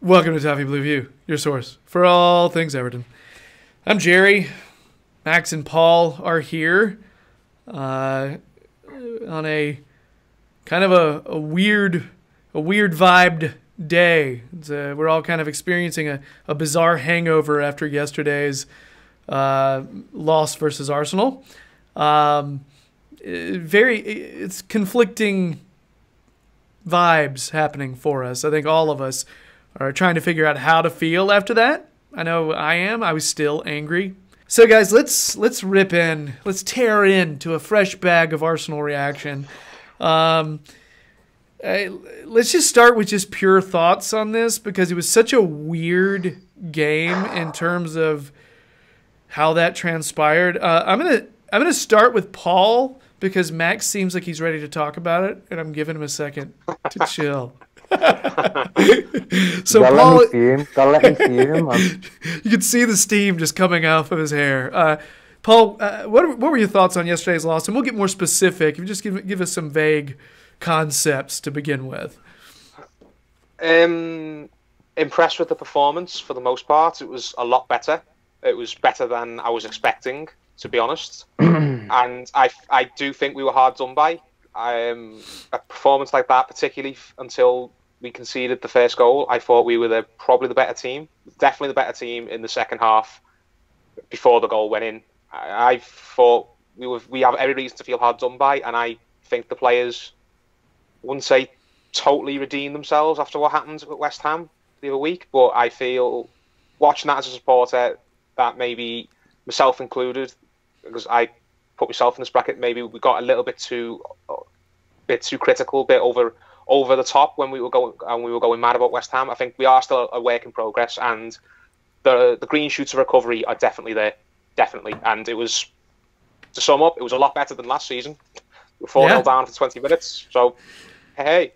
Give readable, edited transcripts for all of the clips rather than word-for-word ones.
Welcome to Toffee Blue View, your source for all things Everton. I'm Gerry. Max and Paul are here on a kind of a weird vibed day. We're all kind of experiencing a bizarre hangover after yesterday's loss versus Arsenal. It's conflicting vibes happening for us. I think all of us are trying to figure out how to feel after that. I know I am. I was still angry. So guys, let's rip in. Let's tear into a fresh bag of Arsenal reaction. Let's just start with just pure thoughts on this because it was such a weird game in terms of how that transpired. I'm gonna start with Paul because Max seems like he's ready to talk about it, and I'm giving him a second to chill. So Paul, gotta let me see him. You can see the steam just coming off of his hair. Paul, what were your thoughts on yesterday's loss? And we'll get more specific. If you just give us some vague concepts to begin with. Impressed with the performance for the most part. It was a lot better. It was better than I was expecting, to be honest. And I do think we were hard done by. A performance like that, particularly until we conceded the first goal, I thought we were probably the better team. Definitely the better team in the second half before the goal went in. I thought we have every reason to feel hard done by, and I think the players, wouldn't say totally redeemed themselves after what happened at West Ham the other week, but I feel, watching that as a supporter, that maybe, myself included, because I put myself in this bracket, maybe we got a little bit too critical, a bit over the top when we were going mad about West Ham. I think we are still a work in progress, and the green shoots of recovery are definitely there, definitely. And it was, to sum up, it was a lot better than last season. We were 4-0 down for 20 minutes, so hey,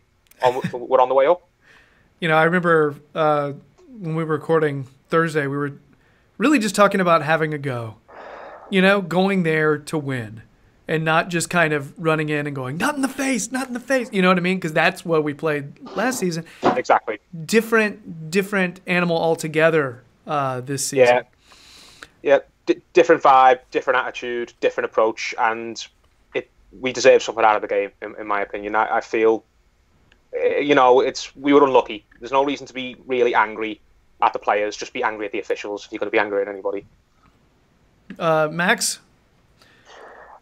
we're on the way up. You know, I remember when we were recording Thursday, we were really just talking about having a go. You know, going there to win and not just kind of running in and going, not in the face, not in the face. You know what I mean? Because that's what we played last season. Exactly. Different animal altogether this season. Yeah. Different vibe, different attitude, different approach, and we deserve something out of the game, in my opinion. I feel, we were unlucky. There's no reason to be really angry at the players. Just be angry at the officials if you're going to be angry at anybody. Max?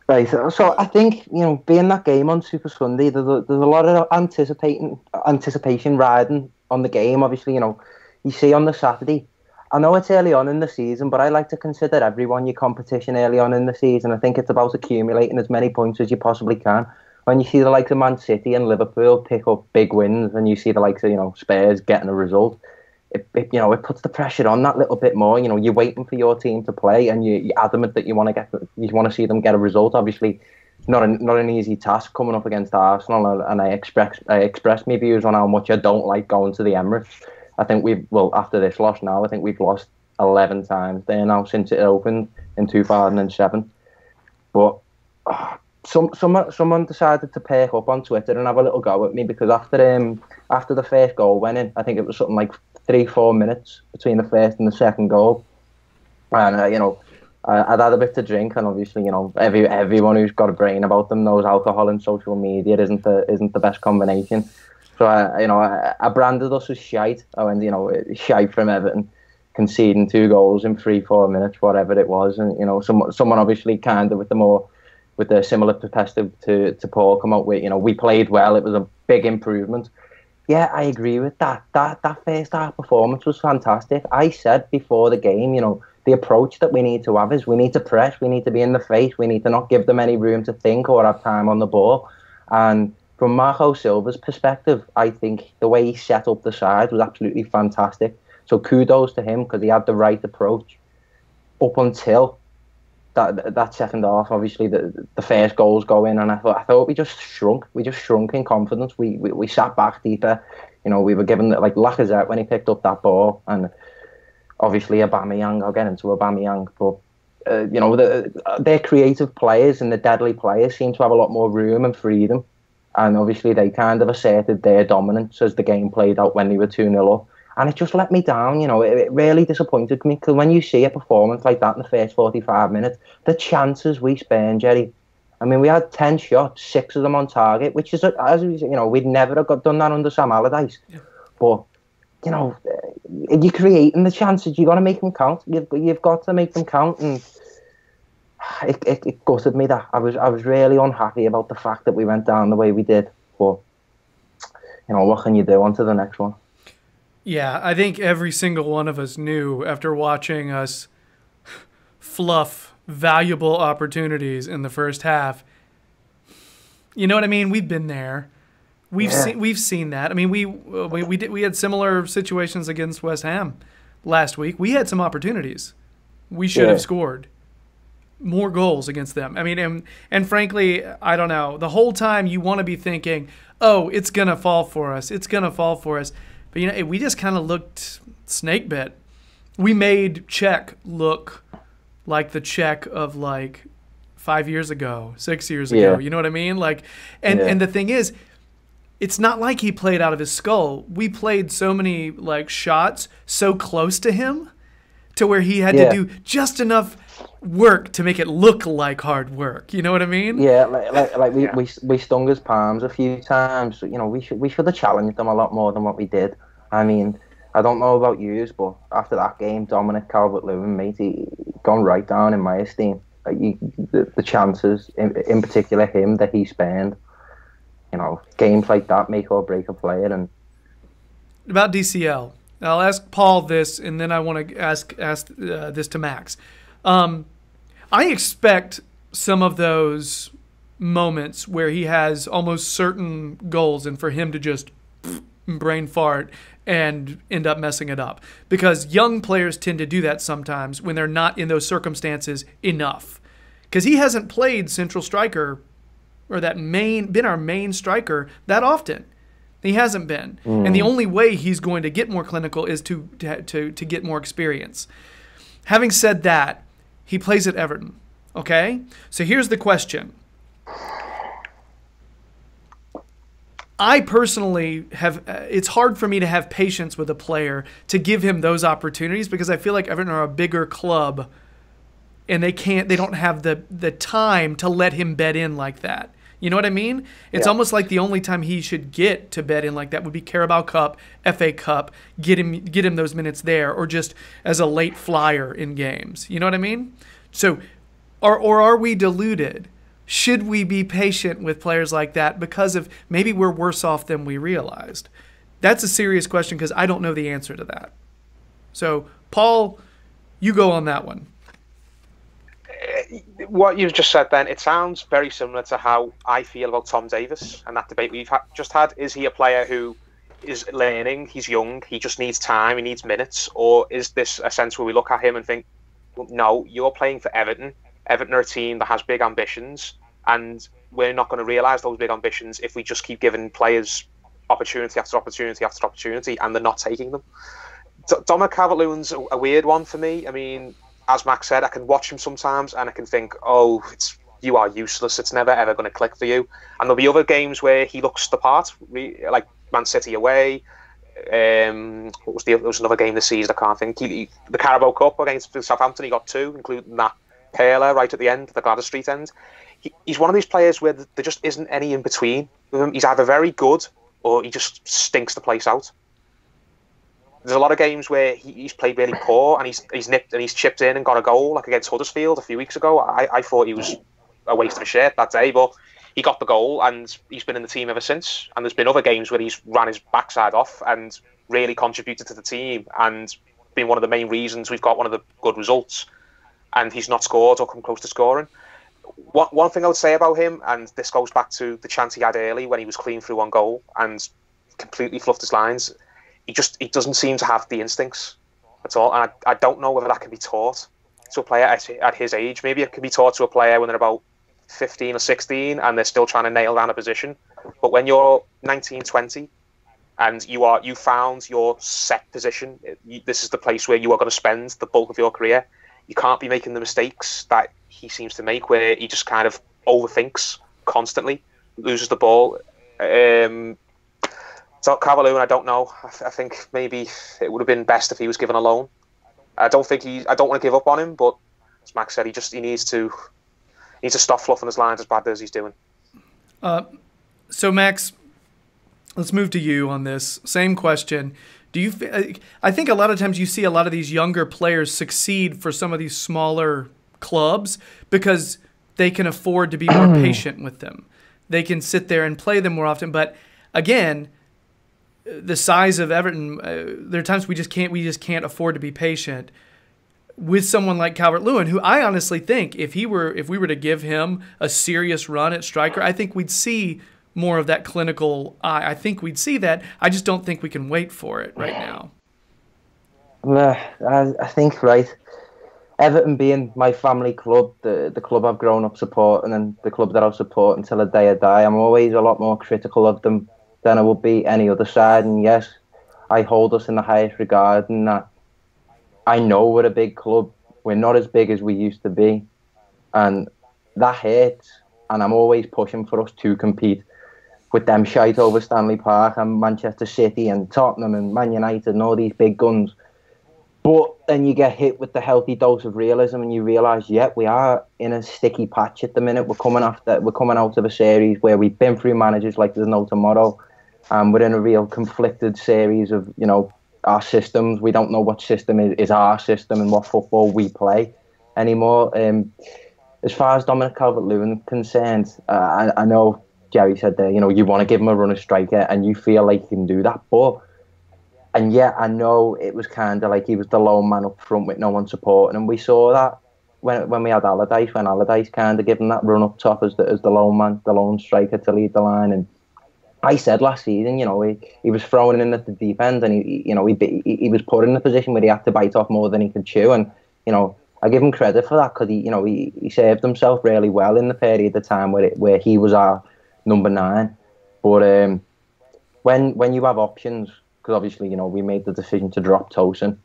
Right, so I think, being that game on Super Sunday, there's a lot of anticipation riding on the game. Obviously, you see on the Saturday, I know it's early on in the season, but I like to consider everyone your competition early on in the season. I think it's about accumulating as many points as you possibly can. When you see the likes of Man City and Liverpool pick up big wins, and you see the likes of, Spurs getting a result, it puts the pressure on that little bit more. You're waiting for your team to play, and you're adamant that you want to see them get a result. Obviously, not an easy task coming up against Arsenal, and I expressed my views on how much I don't like going to the Emirates. I think after this loss now, I think we've lost 11 times there now since it opened in 2007. But someone decided to perk up on Twitter and have a little go at me because after the first goal went in, I think it was something like 3-4 minutes between the first and the second goal, and I'd had a bit to drink, and obviously everyone who's got a brain about them knows alcohol and social media isn't the best combination. So I branded us as shite. I went shite from Everton, conceding 2 goals in 3-4 minutes, whatever it was, and someone obviously kind of with a similar perspective to Paul come out with we played well, it was a big improvement. Yeah, I agree with that. That first half performance was fantastic. I said before the game, the approach that we need to have is we need to press, we need to be in the face, we need to not give them any room to think or have time on the ball. And from Marco Silva's perspective, I think the way he set up the side was absolutely fantastic. So kudos to him because he had the right approach up until that second half. Obviously, the first goals go in, and I thought we just shrunk. We just shrunk in confidence. We sat back deeper. We were given like Lacazette when he picked up that ball, and obviously Aubameyang. I'll get into Aubameyang, but their creative players and the deadly players seem to have a lot more room and freedom, and obviously they kind of asserted their dominance as the game played out when they were 2-0 up. And it just let me down, you know. It really disappointed me, because when you see a performance like that in the first 45 minutes, the chances we spent, Gerry. I mean, we had 10 shots, 6 of them on target, which is, as we, you know, we'd never have done that under Sam Allardyce. Yeah. But, you know, you're creating the chances. You got to make them count. You've got to make them count, and it gutted me that I was really unhappy about the fact that we went down the way we did. But, you know, what can you do? On to the next one. Yeah, I think every single one of us knew after watching us fluff valuable opportunities in the first half. You know what I mean? We've been there. We've seen that. I mean, we had similar situations against West Ham last week. We had some opportunities. We should have scored more goals against them. I mean, and frankly, I don't know. The whole time you want to be thinking, "Oh, it's gonna fall for us. It's gonna fall for us." But you know, we just kind of looked snake bit. We made Czech look like the Czech of like 5 years ago, 6 years ago. You know what I mean? Like, and the thing is, it's not like he played out of his skull. We played so many like shots so close to him, to where he had to do just enough work to make it look like hard work. You know what I mean? Yeah, we stung his palms a few times. You know, we should have challenged them a lot more than what we did. I mean, I don't know about yous, but after that game, Dominic Calvert-Lewin, mate, he gone right down in my esteem. Like the chances, in particular him, that he spent. You know, games like that make or break a player. And about DCL, I'll ask Paul this, and then I want to ask this to Max. I expect some of those moments where he has almost certain goals, and for him to just brain fart and end up messing it up, because young players tend to do that sometimes when they're not in those circumstances enough, because he hasn't played central striker or been our main striker that often. He hasn't been. And the only way he's going to get more clinical is to get more experience. Having said that, he plays at Everton, okay? So here's the question. I personally it's hard for me to have patience with a player to give him those opportunities, because I feel like Everton are a bigger club and they don't have the time to let him bet in like that. You know what I mean? It's almost like the only time he should get to bet in like that would be Carabao Cup, FA Cup, get him those minutes there, or just as a late flyer in games. You know what I mean? So, or are we deluded? Should we be patient with players like that because of maybe we're worse off than we realized? That's a serious question, because I don't know the answer to that. So, Paul, you go on that one. What you've just said then, it sounds very similar to how I feel about Tom Davies and that debate we've just had. Is he a player who is learning, he's young, he just needs time, he needs minutes? Or is this a sense where we look at him and think, well, no, you're playing for Everton. Everton are a team that has big ambitions, and we're not going to realise those big ambitions if we just keep giving players opportunity after opportunity after opportunity, and they're not taking them. Dominic Calvert-Lewin's a weird one for me. I mean, as Max said, I can watch him sometimes and I can think, oh, you are useless. It's never, ever going to click for you. And there'll be other games where he looks the part, like Man City away. There was another game this season, I can't think. The Carabao Cup against Southampton, he got 2, including that Perla right at the end, the Gladys Street end. He's one of these players where there just isn't any in between with him. He's either very good or he just stinks the place out. There's a lot of games where he's played really poor and he's nipped and he's chipped in and got a goal, like against Huddersfield a few weeks ago. I thought he was a waste of a shirt that day, but he got the goal and he's been in the team ever since. And there's been other games where he's ran his backside off and really contributed to the team and been one of the main reasons we've got one of the good results. And he's not scored or come close to scoring. One thing I would say about him, and this goes back to the chance he had early when he was clean through on goal and completely fluffed his lines. He doesn't seem to have the instincts at all, and I don't know whether that can be taught to a player at his age. Maybe it can be taught to a player when they're about 15 or 16 and they're still trying to nail down a position. But when you're 19, 20 and you found your set position, this is the place where you are going to spend the bulk of your career. You can't be making the mistakes that he seems to make, where he just kind of overthinks constantly, loses the ball. So Calvert-Lewin, I don't know. I think maybe it would have been best if he was given a loan. I don't want to give up on him, but as Max said, he needs to stop fluffing his lines as bad as he's doing. So Max, let's move to you on this. Same question. I think a lot of times you see a lot of these younger players succeed for some of these smaller clubs because they can afford to be more patient with them. They can sit there and play them more often. But again, the size of Everton, there are times we just can't afford to be patient with someone like Calvert-Lewin, who I honestly think if we were to give him a serious run at striker, I think we'd see more of that clinical eye. I think we'd see that. I just don't think we can wait for it right now. I think, right, Everton being my family club, the club I've grown up supporting and the club that I'll support until the day I die, I'm always a lot more critical of them than I would be any other side. And yes, I hold us in the highest regard, and that I know we're a big club. We're not as big as we used to be, and that hurts. And I'm always pushing for us to compete with them shite over Stanley Park and Manchester City and Tottenham and Man United and all these big guns. But then you get hit with the healthy dose of realism and you realise, we are in a sticky patch at the minute. We're coming out of a series where we've been through managers like there's no tomorrow. And we're in a real conflicted series of, our systems. We don't know what system is our system and what football we play anymore. As far as Dominic Calvert-Lewin concerned, I know Gerry said there, you want to give him a run as striker and you feel like you can do that. And yet I know it was kind of like he was the lone man up front with no one supporting him. We saw that when we had Allardyce, when Allardyce kind of gave him that run up top as the lone man, the lone striker to lead the line. And I said last season, he was throwing in at the deep end and he was put in a position where he had to bite off more than he could chew. And, I give him credit for that because he served himself really well in the period of time where he was our number 9. But when you have options, because obviously, we made the decision to drop Tosin,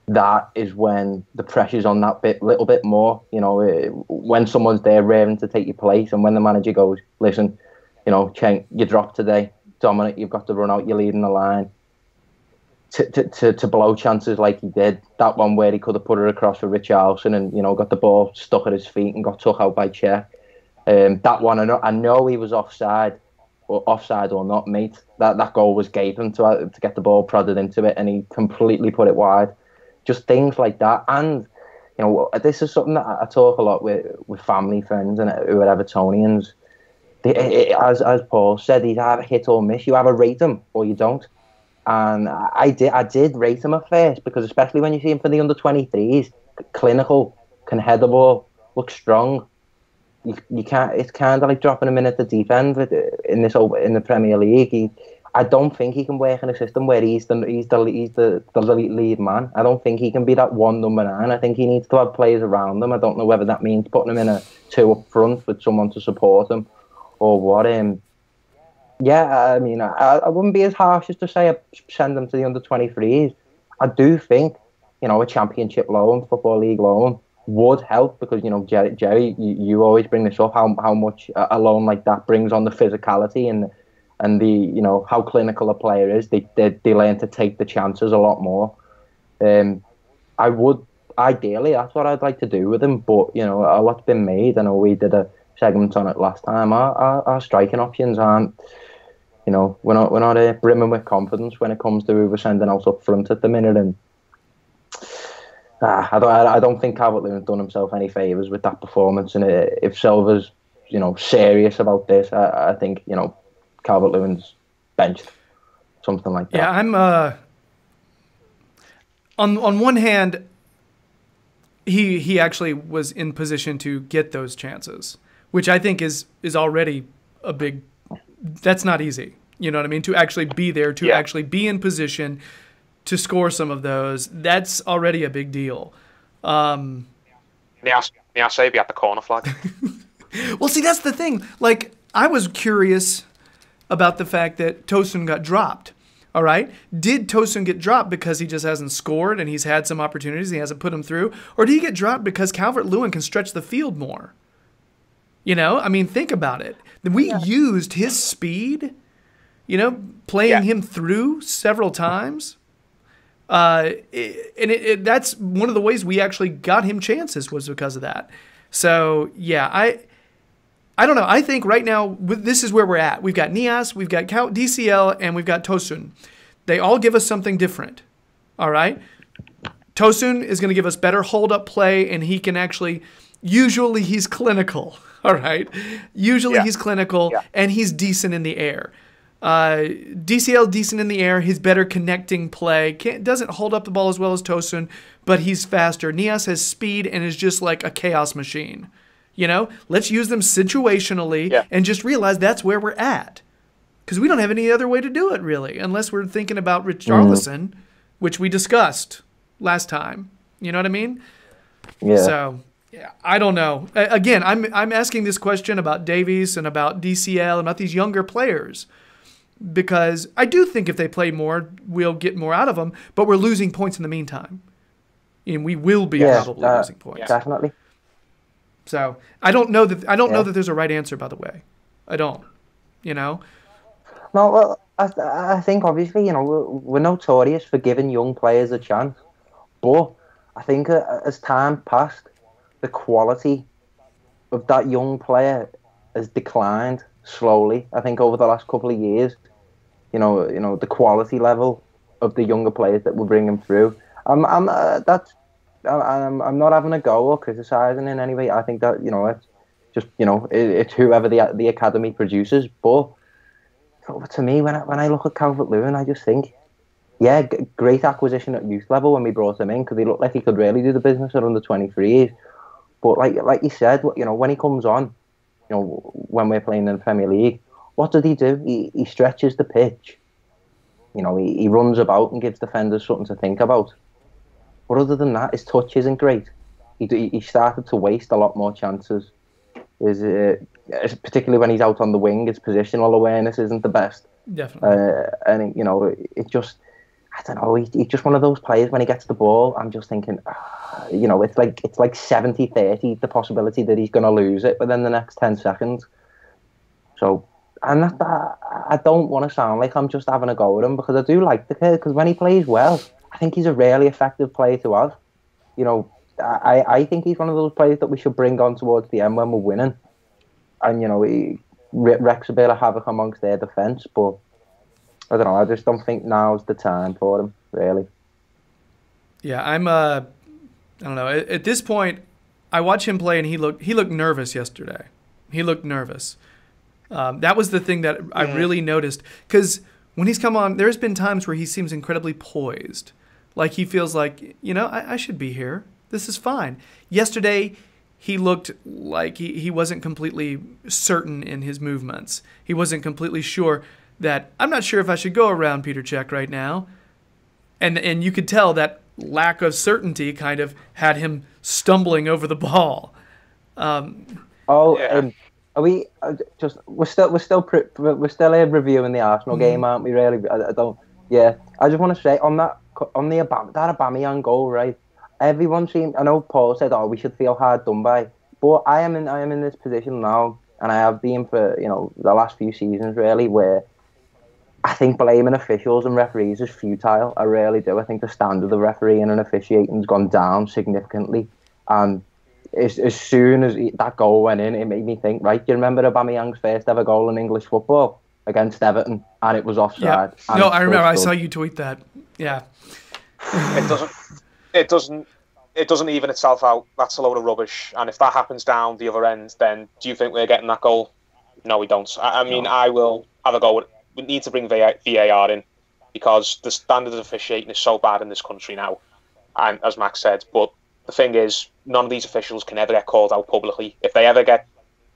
that is when the pressure's on that little bit more. When someone's there raring to take your place and when the manager goes, listen, Chen, you dropped today. Dominic, you've got to run out, you're leading the line. To blow chances like he did. That one where he could have put it across for Richarlison and, got the ball stuck at his feet and got took out by Czech. That one, I know he was offside or not, mate. That goal was gaping to get the ball prodded into it and he completely put it wide. Just things like that. And, this is something that I talk a lot with family, friends and who are Evertonians. As Paul said, he's either hit or miss. You either rate him or you don't. And I did rate him at first because especially when you see him for the under-23s, clinical, can head the ball, looks strong. You can't. It's kind of like dropping him in at the deep end in the Premier League. I don't think he can work in a system where he's the lead man. I don't think he can be that one number 9. I think he needs to have players around him. I don't know whether that means putting him in a 2 up front with someone to support him or what. I mean, I wouldn't be as harsh as to say I send them to the under-23s. I do think, a championship loan, Football League loan, would help because, Gerry, you always bring this up, how much a loan like that brings on the physicality and the, how clinical a player is. They learn to take the chances a lot more. I would, ideally, that's what I'd like to do with him, but, a lot's been made. I know we did a segment on it last time. Our striking options aren't, we're not brimming with confidence when it comes to who we're sending out up front at the minute. And I don't think Calvert-Lewin's done himself any favours with that performance. And if Silva's, serious about this, I think, Calvert-Lewin's benched, something like that. Yeah, I'm. On one hand, he actually was in position to get those chances, which I think is already a big. That's not easy. You know what I mean? To actually be there, to actually be in position to score some of those, that's already a big deal. May I say be at the corner flag? Well, see, that's the thing. Like, I was curious about the fact that Tosin got dropped. All right? Did Tosin get dropped because he just hasn't scored and he's had some opportunities, he hasn't put them through? Or did he get dropped because Calvert-Lewin can stretch the field more? I mean, think about it. We used his speed playing him through several times. That's one of the ways we actually got him chances was because of that. So, yeah, I don't know. I think right now this is where we're at. We've got Nias, we've got DCL, and we've got Tosun. They all give us something different. All right? Tosun is going to give us better hold-up play, and he can actually – usually he's clinical. All right? Usually he's clinical, and he's decent in the air. DCL decent in the air. He's better connecting play. Doesn't hold up the ball as well as Tosun, but he's faster. Nias has speed and is just like a chaos machine. Let's use them situationally and just realize that's where we're at. Because we don't have any other way to do it, really, unless we're thinking about Richarlison, which we discussed last time. You know what I mean? Yeah. So, I don't know. Again, I'm asking this question about Davies and about DCL and about these younger players because I do think if they play more, we'll get more out of them, but we're losing points in the meantime. And we will be probably losing points. Definitely. So I don't know that there's a right answer, by the way. I don't. No, well, I think obviously, we're notorious for giving young players a chance. But I think as time passed, the quality of that young player has declined slowly. I think over the last couple of years, the quality level of the younger players that we're bringing through. I'm not having a go or criticising in any way. I think that it's just it's whoever the academy produces. But to me, when I look at Calvert-Lewin, I just think, great acquisition at youth level when we brought him in because he looked like he could really do the business at under 23s. But like you said, when he comes on, when we're playing in the Premier League, what does he do? He stretches the pitch. He runs about and gives defenders something to think about. But other than that, his touch isn't great. He started to waste a lot more chances. Particularly when he's out on the wing, his positional awareness isn't the best. Definitely. And it just, I don't know. He's just one of those players. When he gets the ball, I'm just thinking, it's like 70-30 the possibility that he's going to lose it within the next 10 seconds. So, and I don't want to sound like I'm just having a go at him because I do like the kid. Because when he plays well, I think he's a really effective player to have. I think he's one of those players that we should bring on towards the end when we're winning. And, he wrecks a bit of havoc amongst their defence. But, I don't know, I just don't think now's the time for him, really. Yeah, I don't know. At this point, I watch him play and he looked nervous yesterday. He looked nervous. That was the thing that I really noticed. Because when he's come on, there's been times where he seems incredibly poised. Like he feels like, I should be here. This is fine. Yesterday, he looked like he wasn't completely certain in his movements. He wasn't completely sure that, I'm not sure if I should go around Peter Cech right now. And you could tell that lack of certainty kind of had him stumbling over the ball. Are we we're still here reviewing the Arsenal game, aren't we? Really, I don't. Yeah, I just want to say on that Aubameyang goal, right? Everyone seemed. I know Paul said, "Oh, we should feel hard done by," but I am in this position now, and I have been for the last few seasons, really, where I think blaming officials and referees is futile. I really do. I think the standard of refereeing and officiating has gone down significantly, and as soon as that goal went in, it made me think, right, do you remember Aubameyang's first ever goal in English football against Everton? And it was offside. Yeah. No, I remember. I saw you tweet that. Yeah. It doesn't even itself out. That's a load of rubbish. And if that happens down the other end, then do you think we're getting that goal? No, we don't. I mean, I will have a go. We need to bring VAR in because the standard of officiating is so bad in this country now. And as Max said, but the thing is, none of these officials can ever get called out publicly. If they ever get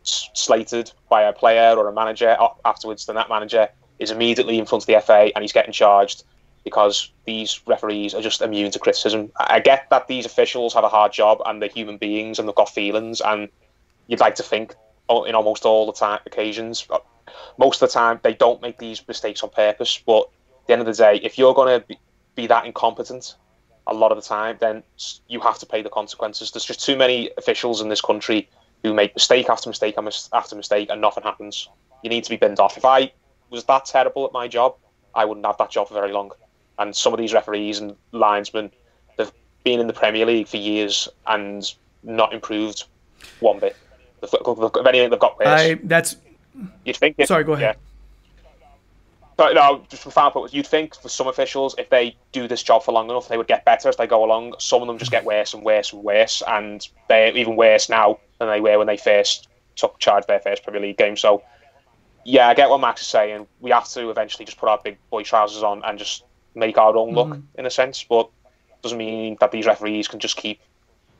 slated by a player or a manager afterwards, then that manager is immediately in front of the FA and he's getting charged because these referees are just immune to criticism. I get that these officials have a hard job and they're human beings and they've got feelings, and you'd like to think in almost all the time occasions, most of the time they don't make these mistakes on purpose, but at the end of the day, if you're going to be that incompetent a lot of the time, then you have to pay the consequences. There's just too many officials in this country who make mistake after mistake after mistake and nothing happens. You need to be binned off. If I was that terrible at my job, I wouldn't have that job for very long. And some of these referees and linesmen, they've been in the Premier League for years and not improved one bit. If anything, they've got worse. You'd think Sorry, go ahead. Yeah. But no, just for final point, you'd think for some officials, if they do this job for long enough, they would get better as they go along. Some of them just get worse and worse and worse, and they're even worse now than they were when they first took charge of their first Premier League game. So, yeah, I get what Max is saying. We have to eventually just put our big boy trousers on and just make our own look, in a sense. But it doesn't mean that these referees can just keep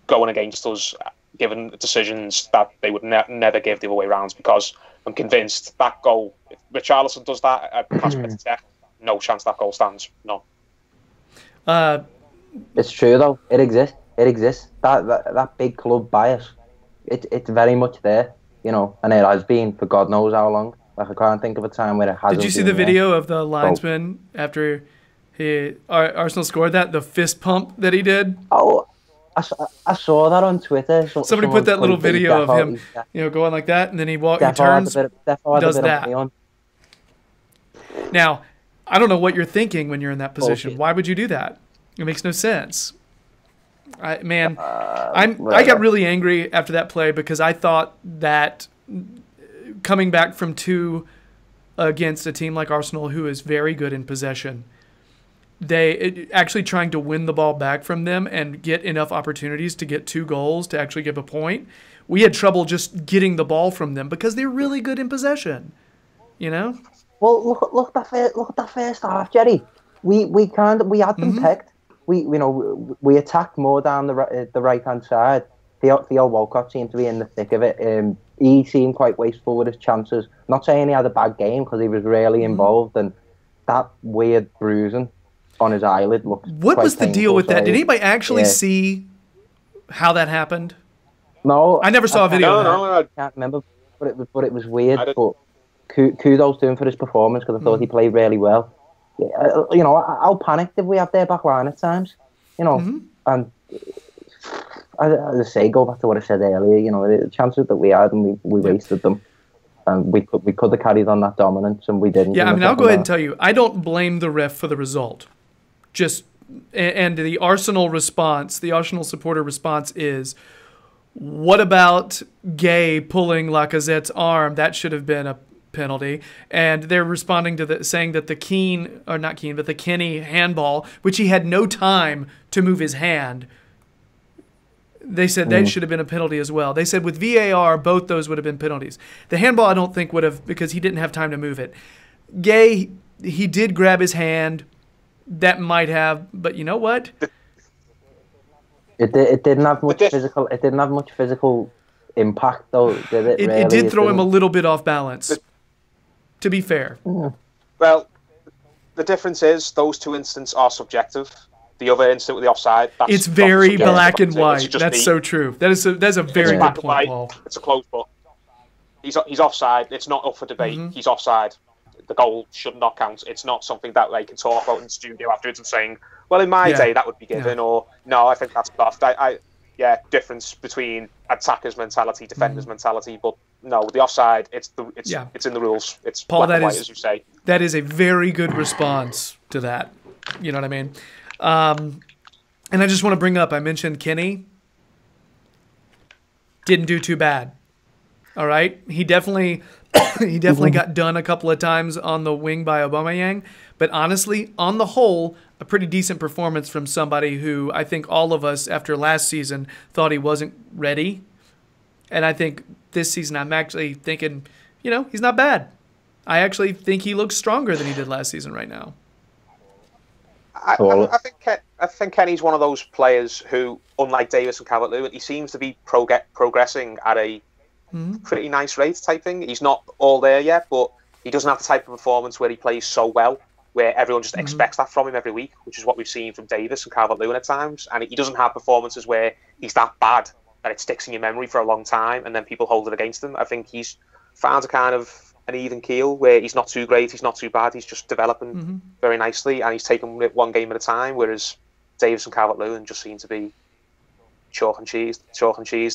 going against us, giving decisions that they would never give the other way around, because I'm convinced that goal, if Richarlison does that at Tech, no chance that goal stands. No. It's true though. It exists. That big club bias. It's very much there, you know, and it has been for God knows how long. Like, I can't think of a time where it hasn't. Did you see the video of the linesman after Arsenal scored that, the fist pump that he did? Oh, I saw that on Twitter. Somebody put that little video of him, going like that, and then he turns, does that. Now, I don't know what you're thinking when you're in that position. Why would you do that? It makes no sense. I got really angry after that play because I thought that coming back from 2 against a team like Arsenal, who is very good in possession, actually trying to win the ball back from them and get enough opportunities to get 2 goals to actually give a point. We had trouble just getting the ball from them because they're really good in possession, you know? Well, look at that first half, Gerry. We had them pegged. We attacked more down the right hand side. Theo Walcott seemed to be in the thick of it. He seemed quite wasteful with his chances. Not saying he had a bad game because he was really involved, and that weird bruising on his eyelid looked. What was the deal with that? Did anybody actually see how that happened? No, I never saw a video of that. No, I can't remember, but it was weird. But kudos to him for his performance, because I thought he played really well. You know, how panicked did we have their back line at times? You know, and as I say, go back to what I said earlier. You know, the chances that we had, and we wasted them. And we could have carried on that dominance, and we didn't. Yeah, I mean, I'll go ahead and tell you, I don't blame the ref for the result. And the Arsenal response, the Arsenal supporter response is, what about Gay pulling Lacazette's arm? That should have been a penalty. And they're responding to saying that the Kenny handball, which he had no time to move his hand, they said that should have been a penalty as well. They said with VAR, both those would have been penalties. The handball, I don't think would have, because he didn't have time to move it. Gay, he did grab his hand. That might have, but you know what? It didn't have much physical. It didn't have much physical impact, though, did it? It did throw him a little bit off balance. To be fair. Well, the difference is those 2 incidents are subjective. The other incident with the offside, it's very black and white. That's so true. That's a very good point, Paul. It's a closed book. He's offside. It's not up for debate. He's offside. The goal should not count. It's not something that they can talk about in the studio afterwards and saying, well, in my day that would be given, or no, I think that's buffed. Difference between attackers' mentality, defenders' mentality, but no, the offside, it's in the rules. It's Paul, black and white, as you say. That is a very good response to that. You know what I mean? And I just want to bring up, I mentioned Kenny didn't do too bad. All right, he definitely got done a couple of times on the wing by Aubameyang, but honestly, on the whole, a pretty decent performance from somebody who I think all of us after last season thought he wasn't ready, and I think this season I'm actually thinking, he's not bad. I actually think he looks stronger than he did last season right now. I think Kenny's one of those players who, unlike Davis and Calvert-Lewin, he seems to be progressing at a pretty nice rate type thing. He's not all there yet, but he doesn't have the type of performance where he plays so well, where everyone just expects that from him every week, which is what we've seen from Davis and Calvert-Lewin at times. And he doesn't have performances where he's that bad that it sticks in your memory for a long time and then people hold it against him. I think he's found a kind of an even keel where he's not too great, he's not too bad, he's just developing very nicely, and he's taking it one game at a time, whereas Davis and Calvert-Lewin just seem to be chalk and cheese,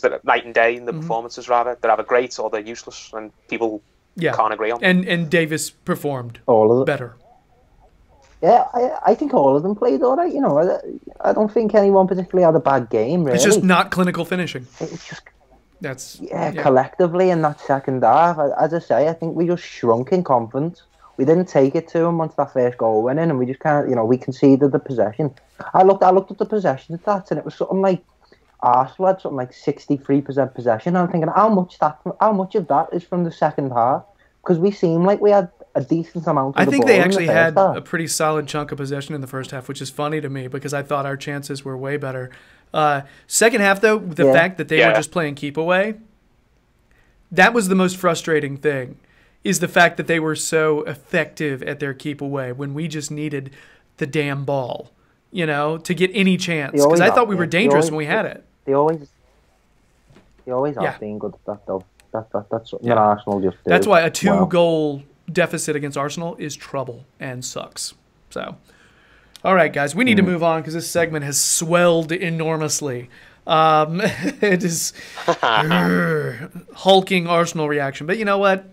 that night and day in the performances, rather. They're either great or they're useless, and people Yeah. Can't agree on. And Davis performed All of it. better. Yeah, I think all of them played all right. You know, I don't think anyone particularly had a bad game, really. It's just not clinical finishing. It was just, That's collectively in that second half, as I say, I think we just shrunk in confidence. We didn't take it to them once that first goal went in, and we just kind of, we conceded the possession. I looked at the possession stats, and it was something like Arsenal had something like 63% possession. I'm thinking, how much of that is from the second half? Because we seemed like we had a decent amount of the I think ball they in the actually first had half. a pretty solid chunk of possession in the first half, which is funny to me because I thought our chances were way better. Second half, though, the fact that they were just playing keep away, that was the most frustrating thing, is the fact that they were so effective at their keep away when we just needed the damn ball, to get any chance. Because I thought we were dangerous when we had it. They always have been good at that, though. That's something that Arsenal just do. That's why a 2-goal deficit against Arsenal is trouble and sucks. So, all right, guys, we need to move on because this segment has swelled enormously. It is hulking Arsenal reaction. But you know what?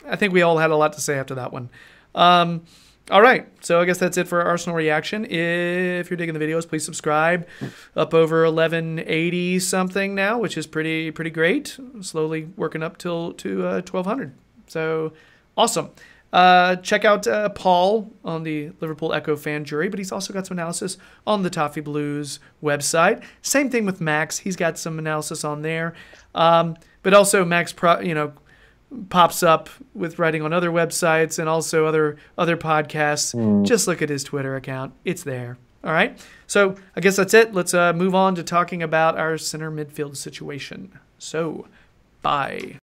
I think we all had a lot to say after that one. All right, so I guess that's it for our Arsenal reaction. If you're digging the videos, please subscribe. Up over 1180 something now, which is pretty great. Slowly working up to 1200. So awesome. Check out Paul on the Liverpool Echo fan jury, but he's also got some analysis on the Toffee Blues website. Same thing with Max. He's got some analysis on there. But also Max pops up with writing on other websites and also other podcasts. Just look at his Twitter account. It's there. All right. So I guess that's it. Let's move on to talking about our center midfield situation. So, bye.